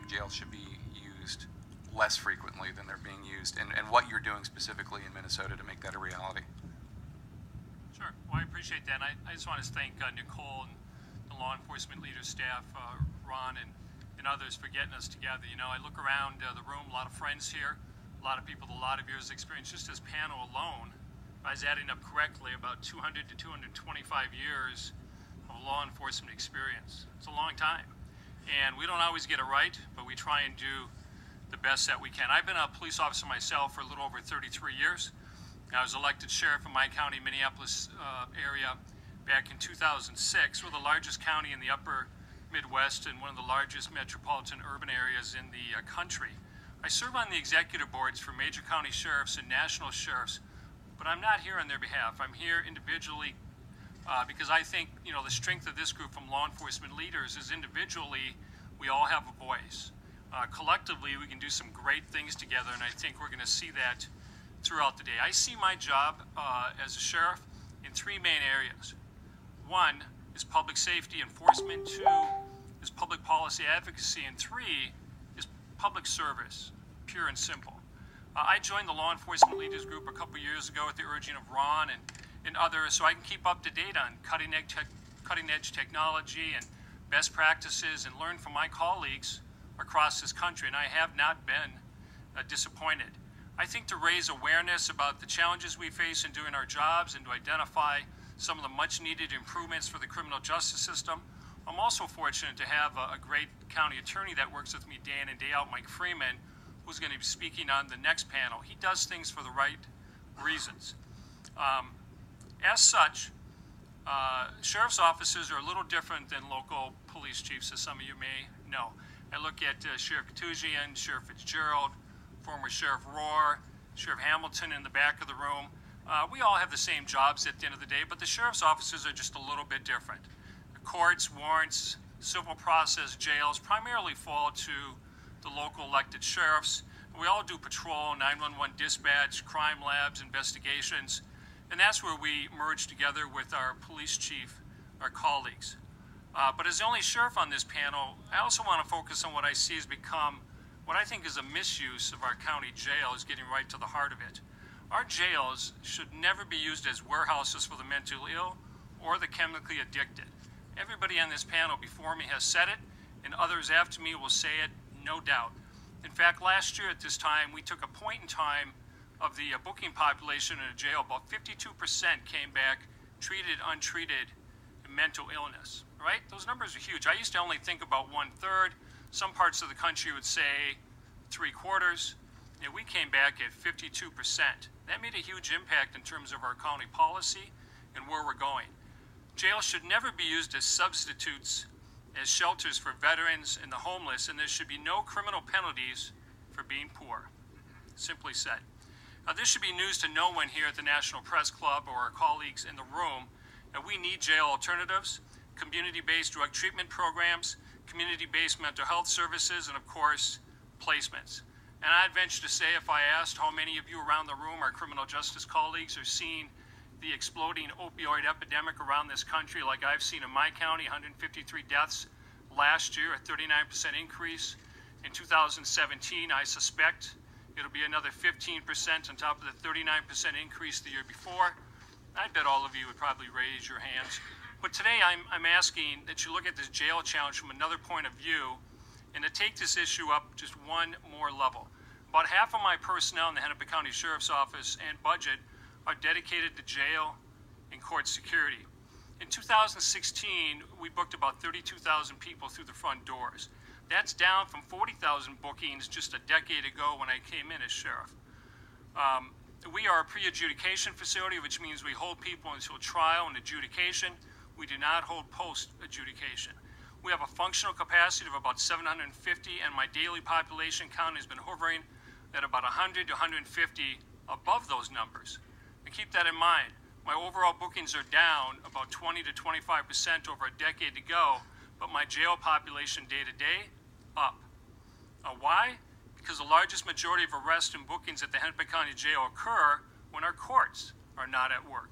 jails should be used less frequently than they're being used, and what you're doing specifically in Minnesota to make that a reality. Sure. Well, I appreciate that. And I just want to thank Nicole and the law enforcement leaders, staff, Ron, and others for getting us together. You know, I look around the room, a lot of friends here, a lot of people with a lot of years of experience. Just this panel alone, if I was adding up correctly, about 200 to 225 years of law enforcement experience. It's a long time. And we don't always get it right, but we try and do the best that we can. I've been a police officer myself for a little over 33 years. I was elected sheriff in my county, Minneapolis area, back in 2006. We're the largest county in the upper Midwest and one of the largest metropolitan urban areas in the country. I serve on the executive boards for major county sheriffs and national sheriffs, but I'm not here on their behalf. I'm here individually because I think, you know, the strength of this group from law enforcement leaders is individually we all have a voice. Collectively, we can do some great things together, and I think we're going to see that throughout the day. I see my job as a sheriff in three main areas. One is public safety enforcement, two is public policy advocacy, and three is public service, pure and simple. I joined the Law Enforcement Leaders Group a couple years ago at the urging of Ron and others so I can keep up to date on cutting edge technology and best practices and learn from my colleagues across this country, and I have not been disappointed. I think to raise awareness about the challenges we face in doing our jobs and to identify some of the much needed improvements for the criminal justice system. I'm also fortunate to have a great county attorney that works with me day in and day out, Mike Freeman, who's going to be speaking on the next panel. He does things for the right reasons. As such, sheriff's offices are a little different than local police chiefs, as some of you may know. I look at Sheriff Katusian, Sheriff Fitzgerald, former Sheriff Rohr, Sheriff Hamilton in the back of the room. We all have the same jobs at the end of the day, but the sheriff's offices are just a little bit different. The courts, warrants, civil process, jails primarily fall to the local elected sheriffs. We all do patrol, 911 dispatch, crime labs, investigations, and that's where we merge together with our police chief, our colleagues. But as the only sheriff on this panel, I also want to focus on what I see has become what I think is a misuse of our county jail, is getting right to the heart of it. Our jails should never be used as warehouses for the mentally ill or the chemically addicted. Everybody on this panel before me has said it, and others after me will say it, no doubt. In fact, last year at this time, we took a point in time of the booking population in a jail. About 52% came back treated, untreated, mental illness, right? Those numbers are huge. I used to only think about 1/3. Some parts of the country would say 3/4. And we came back at 52%. That made a huge impact in terms of our county policy and where we're going. Jails should never be used as substitutes, as shelters for veterans and the homeless, and there should be no criminal penalties for being poor, simply said. Now, this should be news to no one here at the National Press Club or our colleagues in the room. Now, we need jail alternatives, community-based drug treatment programs, community-based mental health services, and of course, placements. And I'd venture to say, if I asked how many of you around the room, our criminal justice colleagues, are seeing the exploding opioid epidemic around this country like I've seen in my county, 153 deaths last year, a 39% increase. In 2017, I suspect it'll be another 15% on top of the 39% increase the year before. I bet all of you would probably raise your hands. But today I'm asking that you look at this jail challenge from another point of view and to take this issue up just one more level. About half of my personnel in the Hennepin County Sheriff's Office and budget are dedicated to jail and court security. In 2016, we booked about 32,000 people through the front doors. That's down from 40,000 bookings just a decade ago when I came in as sheriff. We are a pre-adjudication facility, which means we hold people until trial and adjudication. We do not hold post-adjudication. We have a functional capacity of about 750, and my daily population count has been hovering at about 100 to 150 above those numbers. And keep that in mind. My overall bookings are down about 20 to 25% over a decade ago, but my jail population day to day, up. Why? Because the largest majority of arrests and bookings at the Hennepin County Jail occur when our courts are not at work.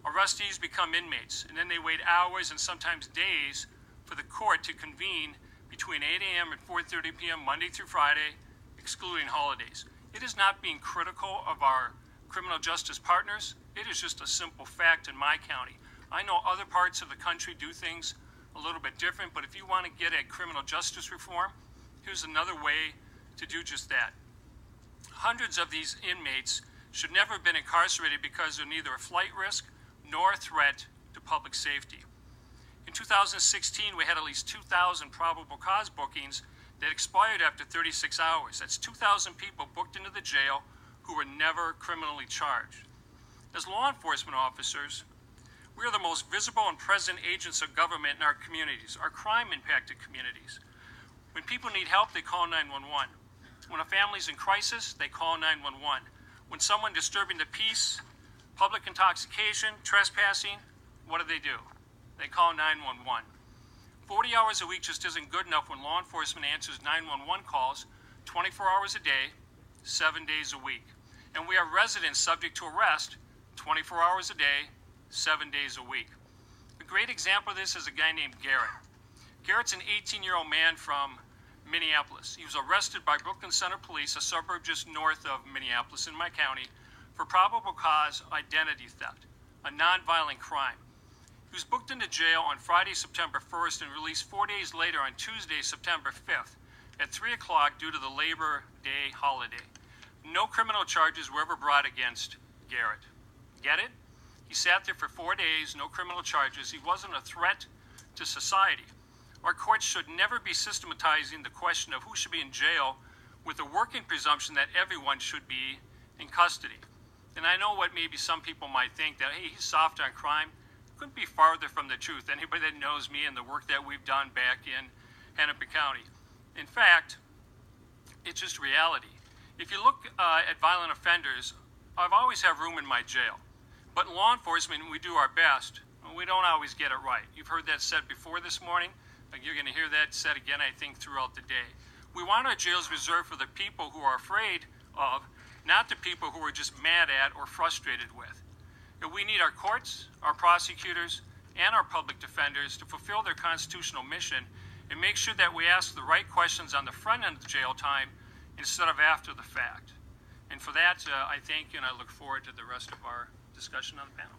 Arrestees become inmates, and then they wait hours and sometimes days for the court to convene between 8 a.m. and 4:30 p.m. Monday through Friday, excluding holidays. It is not being critical of our criminal justice partners. It is just a simple fact in my county. I know other parts of the country do things a little bit different, but if you want to get at criminal justice reform, here's another way to do just that. Hundreds of these inmates should never have been incarcerated because they're neither a flight risk nor a threat to public safety. In 2016, we had at least 2,000 probable cause bookings that expired after 36 hours. That's 2,000 people booked into the jail who were never criminally charged. As law enforcement officers, we are the most visible and present agents of government in our communities, our crime-impacted communities. When people need help, they call 911. When a family's in crisis, they call 911. When someone disturbing the peace, public intoxication, trespassing, what do? They call 911. 40 hours a week just isn't good enough when law enforcement answers 911 calls 24 hours a day, 7 days a week. And we have residents subject to arrest 24 hours a day, 7 days a week. A great example of this is a guy named Garrett. Garrett's an 18-year-old man from Minneapolis. He was arrested by Brooklyn Center Police, a suburb just north of Minneapolis in my county, for probable cause identity theft, a nonviolent crime. He was booked into jail on Friday, September 1st and released 4 days later on Tuesday, September 5th at 3 o'clock due to the Labor Day holiday. No criminal charges were ever brought against Garrett. Get it? He sat there for 4 days, no criminal charges. He wasn't a threat to society. Our courts should never be systematizing the question of who should be in jail with a working presumption that everyone should be in custody. And I know what maybe some people might think that, hey, he's soft on crime. Couldn't be farther from the truth. Anybody that knows me and the work that we've done back in Hennepin County. In fact, it's just reality. If you look at violent offenders, I've always had room in my jail. But in law enforcement, we do our best. We don't always get it right. You've heard that said before this morning. You're going to hear that said again, I think, throughout the day. We want our jails reserved for the people who are afraid of, not the people who are just mad at or frustrated with. And we need our courts, our prosecutors, and our public defenders to fulfill their constitutional mission and make sure that we ask the right questions on the front end of jail time instead of after the fact. And for that, I thank you, and I look forward to the rest of our discussion on the panel.